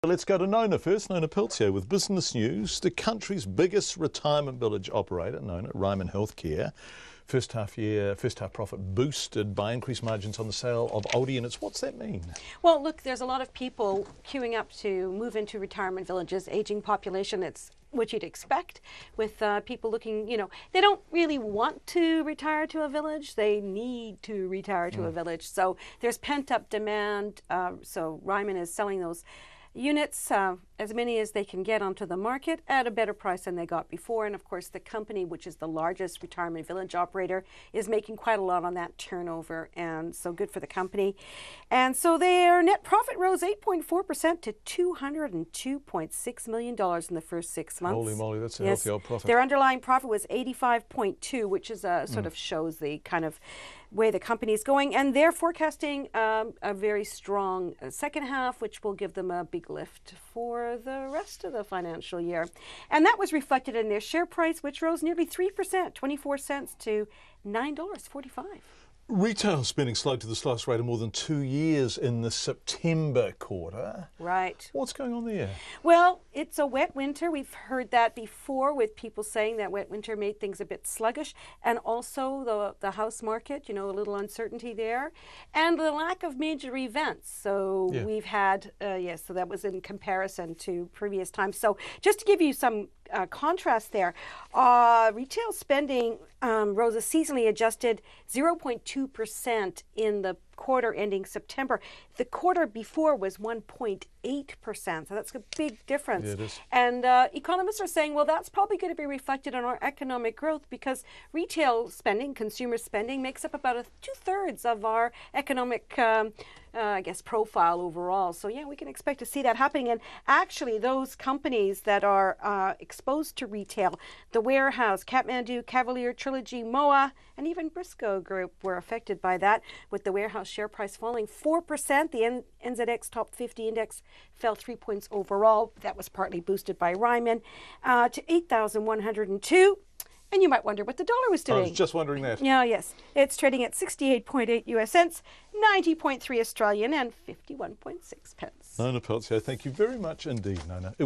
Let's go to Nona first. Nona Peltier with business news. The country's biggest retirement village operator, Nona, Ryman Healthcare. First half profit boosted by increased margins on the sale of older units. What's that mean? Well, look, there's a lot of people queuing up to move into retirement villages, aging population. It's what you'd expect with people looking, they don't really want to retire to a village. They need to retire to a village. So there's pent-up demand. So Ryman is selling those units, as many as they can get onto the market at a better price than they got before. And of course, the company, which is the largest retirement village operator, is making quite a lot on that turnover, and so good for the company. And so their net profit rose 8.4% to $202.6 million in the first 6 months. Holy moly, that's a healthy old profit. Their underlying profit was 85.2, which is sort of shows the kind of way the company is going, and they're forecasting a very strong second half, which will give them a big lift for the rest of the financial year. And that was reflected in their share price, which rose nearly 3%, 24 cents to $9.45. Retail spending slowed to the slowest rate of more than 2 years in the September quarter. Right. What's going on there? Well, it's a wet winter. We've heard that before with people saying that wet winter made things a bit sluggish. And also the house market, a little uncertainty there. And the lack of major events. So we've had, so that was in comparison to previous times. So just to give you some contrast there, retail spending rose a seasonally adjusted 0.2% in the quarter ending September. The quarter before was 1.8%, so that's a big difference. Yeah, it is. And economists are saying, well, that's probably going to be reflected on our economic growth because retail spending, consumer spending, makes up about 2/3 of our economic profile overall. So yeah, we can expect to see that happening. And actually, those companies that are exposed to retail, the Warehouse, Kathmandu, Cavalier, Trilogy, Moa, and even Briscoe Group were affected by that, with the Warehouse share price falling 4%. The NZX Top 50 Index fell 3 points overall. That was partly boosted by Ryman to 8,102. And you might wonder what the dollar was doing. I was just wondering that. Yeah, yes. It's trading at 68.8 US cents, 90.3 Australian, and 51.6 pence. Nona Peltier, thank you very much indeed, Nona.